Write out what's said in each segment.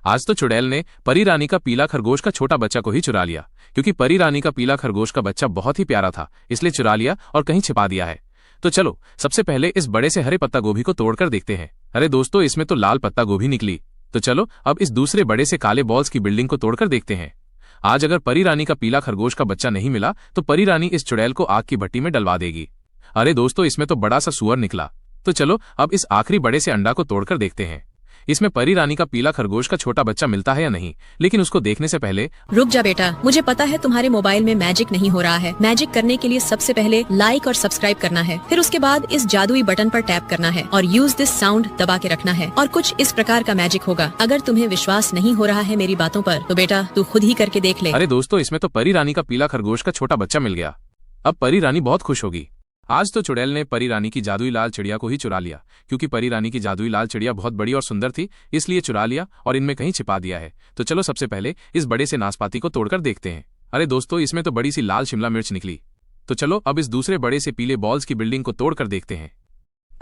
आज तो चुड़ैल ने परी रानी का पीला खरगोश का छोटा बच्चा को ही चुरा लिया, क्योंकि परी रानी का पीला खरगोश का बच्चा बहुत ही प्यारा था, इसलिए चुरा लिया और कहीं छिपा दिया है। तो चलो सबसे पहले इस बड़े से हरे पत्ता गोभी को तोड़कर देखते हैं। अरे दोस्तों, इसमें तो लाल पत्ता गोभी निकली। तो चलो अब इस दूसरे बड़े से काले बॉल्स की बिल्डिंग को तोड़कर देखते हैं। आज अगर परी रानी का पीला खरगोश का बच्चा नहीं मिला तो परी रानी इस चुड़ैल को आग की भट्टी में डलवा देगी। अरे दोस्तों, इसमें तो बड़ा सा सुअर निकला। तो चलो अब इस आखिरी बड़े से अंडा को तोड़कर देखते हैं। इसमें परी रानी का पीला खरगोश का छोटा बच्चा मिलता है या नहीं, लेकिन उसको देखने से पहले रुक जा बेटा, मुझे पता है तुम्हारे मोबाइल में मैजिक नहीं हो रहा है। मैजिक करने के लिए सबसे पहले लाइक और सब्सक्राइब करना है, फिर उसके बाद इस जादुई बटन पर टैप करना है और यूज दिस साउंड दबा के रखना है और कुछ इस प्रकार का मैजिक होगा। अगर तुम्हें विश्वास नहीं हो रहा है मेरी बातों पर, तो बेटा तू खुद ही करके देख ले। अरे दोस्तों, इसमें तो परी रानी का पीला खरगोश का छोटा बच्चा मिल गया। अब परी रानी बहुत खुश होगी। आज तो चुड़ैल ने परी रानी की जादुई लाल चिड़िया को ही चुरा लिया, क्योंकि परी रानी की जादुई लाल चिड़िया बहुत बड़ी और सुंदर थी, इसलिए चुरा लिया और इनमें कहीं छिपा दिया है। तो चलो सबसे पहले इस बड़े से नाशपाती को तोड़कर देखते हैं। अरे दोस्तों, इसमें तो बड़ी सी लाल शिमला मिर्च निकली। तो चलो अब इस दूसरे बड़े से पीले बॉल्स की बिल्डिंग को तोड़कर देखते हैं।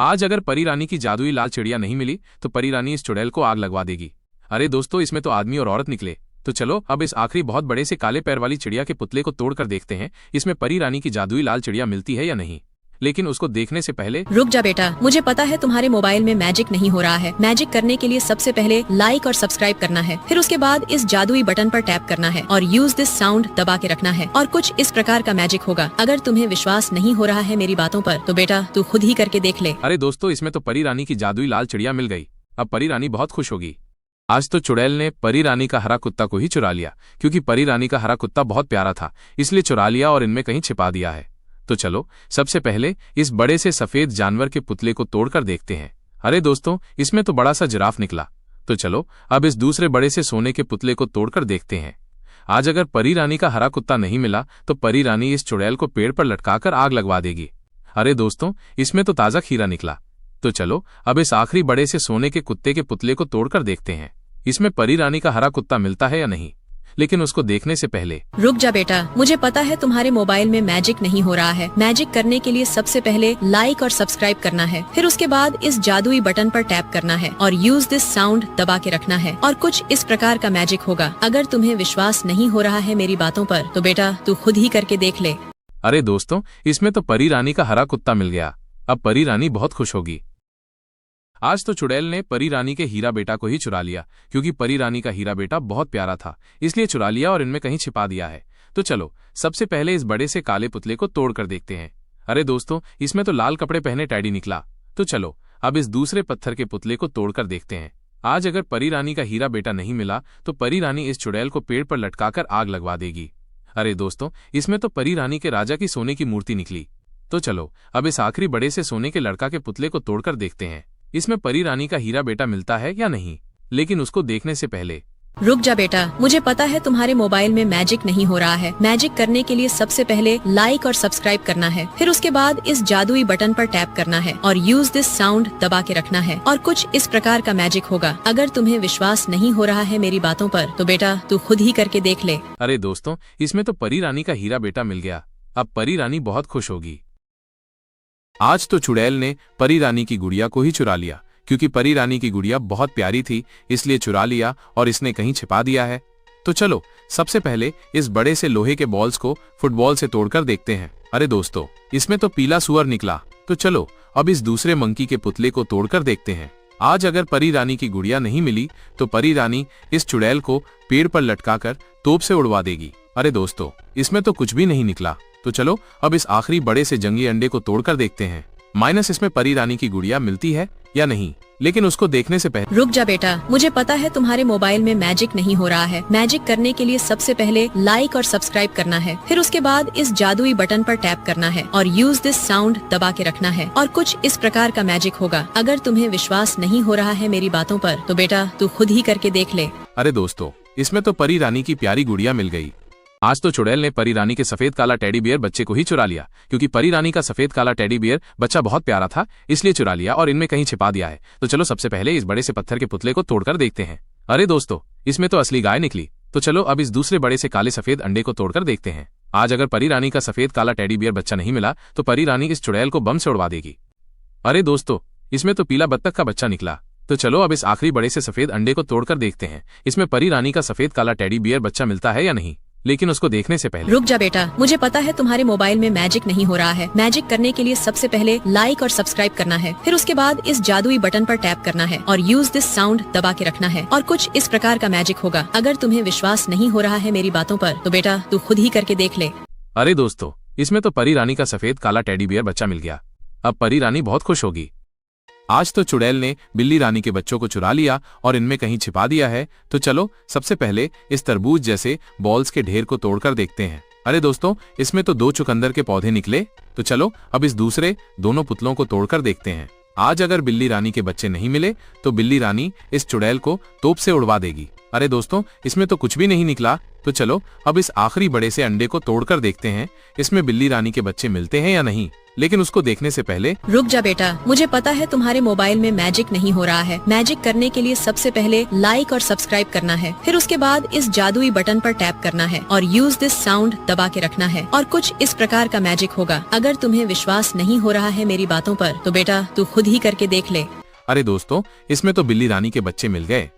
आज अगर परी रानी की जादुई लाल चिड़िया नहीं मिली तो परी रानी इस चुड़ैल को आग लगवा देगी। अरे दोस्तों, इसमें तो आदमी और औरत निकले। तो चलो अब इस आखिरी बहुत बड़े से काले पैर वाली चिड़िया के पुतले को तोड़कर देखते हैं। इसमें परी रानी की जादुई लाल चिड़िया मिलती है या नहीं, लेकिन उसको देखने से पहले रुक जा बेटा, मुझे पता है तुम्हारे मोबाइल में मैजिक नहीं हो रहा है। मैजिक करने के लिए सबसे पहले लाइक और सब्सक्राइब करना है, फिर उसके बाद इस जादुई बटन पर टैप करना है और यूज दिस साउंड दबा के रखना है और कुछ इस प्रकार का मैजिक होगा। अगर तुम्हें विश्वास नहीं हो रहा है मेरी बातों पर, तो बेटा तू खुद ही करके देख ले। अरे दोस्तों, इसमें तो परी रानी की जादुई लाल चिड़िया मिल गई। अब परी रानी बहुत खुश होगी। आज तो चुड़ैल ने परी रानी का हरा कुत्ता को ही चुरा लिया, क्योंकि परी रानी का हरा कुत्ता बहुत प्यारा था, इसलिए चुरा लिया और इनमें कहीं छिपा दिया है। तो चलो सबसे पहले इस बड़े से सफेद जानवर के पुतले को तोड़कर देखते हैं। अरे दोस्तों, इसमें तो बड़ा सा जिराफ निकला। तो चलो अब इस दूसरे बड़े से सोने के पुतले को तोड़कर देखते हैं। आज अगर परी रानी का हरा कुत्ता नहीं मिला तो परी रानी इस चुड़ैल को पेड़ पर लटकाकर आग लगवा देगी। अरे दोस्तों, इसमें तो ताजा खीरा निकला। तो चलो अब इस आखिरी बड़े से सोने के कुत्ते के पुतले को तोड़कर देखते हैं। इसमें परी रानी का हरा कुत्ता मिलता है या नहीं, लेकिन उसको देखने से पहले रुक जा बेटा, मुझे पता है तुम्हारे मोबाइल में मैजिक नहीं हो रहा है। मैजिक करने के लिए सबसे पहले लाइक और सब्सक्राइब करना है, फिर उसके बाद इस जादुई बटन पर टैप करना है और यूज दिस साउंड दबा के रखना है और कुछ इस प्रकार का मैजिक होगा। अगर तुम्हें विश्वास नहीं हो रहा है मेरी बातों पर, तो बेटा तू खुद ही करके देख ले। अरे दोस्तों, इसमें तो परी रानी का हरा कुत्ता मिल गया। अब परी रानी बहुत खुश होगी। आज तो चुड़ैल ने परी रानी के हीरा बेटा को ही चुरा लिया, क्योंकि परी रानी का हीरा बेटा बहुत प्यारा था, इसलिए चुरा लिया और इनमें कहीं छिपा दिया है। तो चलो सबसे पहले इस बड़े से काले पुतले को तोड़कर देखते हैं। अरे दोस्तों, इसमें तो लाल कपड़े पहने टैडी निकला। तो चलो अब इस दूसरे पत्थर के पुतले को तोड़कर देखते हैं। आज अगर परी रानी का हीरा बेटा नहीं मिला तो परी रानी इस चुड़ैल को पेड़ पर लटकाकर आग लगवा देगी। अरे दोस्तों, इसमें तो परी रानी के राजा की सोने की मूर्ति निकली। तो चलो अब इस आखिरी बड़े से सोने के लड़का के पुतले को तोड़कर देखते हैं। इसमें परी रानी का हीरा बेटा मिलता है या नहीं, लेकिन उसको देखने से पहले रुक जा बेटा, मुझे पता है तुम्हारे मोबाइल में मैजिक नहीं हो रहा है। मैजिक करने के लिए सबसे पहले लाइक और सब्सक्राइब करना है, फिर उसके बाद इस जादुई बटन पर टैप करना है और यूज दिस साउंड दबा के रखना है और कुछ इस प्रकार का मैजिक होगा। अगर तुम्हें विश्वास नहीं हो रहा है मेरी बातों पर, तो बेटा तू खुद ही करके देख ले। अरे दोस्तों, इसमें तो परी रानी का हीरा बेटा मिल गया। अब परी रानी बहुत खुश होगी। आज तो चुड़ैल ने परी रानी की गुड़िया को ही चुरा लिया, क्योंकि परी रानी की गुड़िया बहुत प्यारी थी, इसलिए चुरा लिया और इसने कहीं छिपा दिया है। तो चलो सबसे पहले इस बड़े से लोहे के बॉल्स को फुटबॉल से तोड़कर देखते हैं। अरे दोस्तों, इसमें तो पीला सुअर निकला। तो चलो अब इस दूसरे मंकी के पुतले को तोड़कर देखते हैं। आज अगर परी रानी की गुड़िया नहीं मिली तो परी रानी इस चुड़ैल को पेड़ पर लटकाकर तोप से उड़वा देगी। अरे दोस्तों, इसमें तो कुछ भी नहीं निकला। तो चलो अब इस आखिरी बड़े से जंगी अंडे को तोड़कर देखते हैं। माइनस इसमें परी रानी की गुड़िया मिलती है या नहीं, लेकिन उसको देखने से पहले रुक जा बेटा, मुझे पता है तुम्हारे मोबाइल में मैजिक नहीं हो रहा है। मैजिक करने के लिए सबसे पहले लाइक और सब्सक्राइब करना है, फिर उसके बाद इस जादुई बटन पर टैप करना है और यूज दिस साउंड दबा के रखना है और कुछ इस प्रकार का मैजिक होगा। अगर तुम्हें विश्वास नहीं हो रहा है मेरी बातों पर, तो बेटा तू खुद ही करके देख ले। अरे दोस्तों, इसमें तो परी रानी की प्यारी गुड़िया मिल गई। आज तो चुड़ैल ने परी रानी के सफेद काला टेडी बियर बच्चे को ही चुरा लिया, क्योंकि परी रानी का सफेद काला टेडी बियर बच्चा बहुत प्यारा था, इसलिए चुरा लिया और इनमें कहीं छिपा दिया है। तो चलो सबसे पहले इस बड़े से पत्थर के पुतले को तोड़कर देखते हैं। अरे दोस्तों, इसमें तो असली गाय निकली। तो चलो अब इस दूसरे बड़े से काले सफेद अंडे को तोड़कर देखते हैं। आज अगर परी रानी का सफेद काला टेडी बियर बच्चा नहीं मिला तो परी रानी इस चुड़ैल को बम से उड़वा देगी। अरे दोस्तों, इसमें तो पीला बत्तख का बच्चा निकला। तो चलो अब इस आखिरी बड़े से सफेद अंडे को तोड़कर देखते हैं इसमें परी रानी का सफेद काला टेडी बियर बच्चा मिलता है या नहीं। लेकिन उसको देखने से पहले रुक जा बेटा, मुझे पता है तुम्हारे मोबाइल में मैजिक नहीं हो रहा है। मैजिक करने के लिए सबसे पहले लाइक और सब्सक्राइब करना है, फिर उसके बाद इस जादुई बटन पर टैप करना है और यूज दिस साउंड दबा के रखना है और कुछ इस प्रकार का मैजिक होगा। अगर तुम्हें विश्वास नहीं हो रहा है मेरी बातों पर तो बेटा तू खुद ही करके देख ले। अरे दोस्तों, इसमें तो परी रानी का सफेद काला टेडी बियर बच्चा मिल गया। अब परी रानी बहुत खुश होगी। आज तो चुड़ैल ने बिल्ली रानी के बच्चों को चुरा लिया और इनमें कहीं छिपा दिया है। तो चलो सबसे पहले इस तरबूज जैसे बॉल्स के ढेर को तोड़कर देखते हैं। अरे दोस्तों, इसमें तो 2 चुकंदर के पौधे निकले। तो चलो अब इस दूसरे दोनों पुतलों को तोड़कर देखते हैं। आज अगर बिल्ली रानी के बच्चे नहीं मिले तो बिल्ली रानी इस चुड़ैल को तोप से उड़वा देगी। अरे दोस्तों, इसमें तो कुछ भी नहीं निकला। तो चलो अब इस आखिरी बड़े से अंडे को तोड़कर देखते हैं इसमें बिल्ली रानी के बच्चे मिलते हैं या नहीं। लेकिन उसको देखने से पहले रुक जा बेटा, मुझे पता है तुम्हारे मोबाइल में मैजिक नहीं हो रहा है। मैजिक करने के लिए सबसे पहले लाइक और सब्सक्राइब करना है, फिर उसके बाद इस जादुई बटन पर टैप करना है और यूज दिस साउंड दबा के रखना है और कुछ इस प्रकार का मैजिक होगा। अगर तुम्हें विश्वास नहीं हो रहा है मेरी बातों पर तो बेटा तू खुद ही करके देख ले। अरे दोस्तों, इसमें तो बिल्ली रानी के बच्चे मिल गए।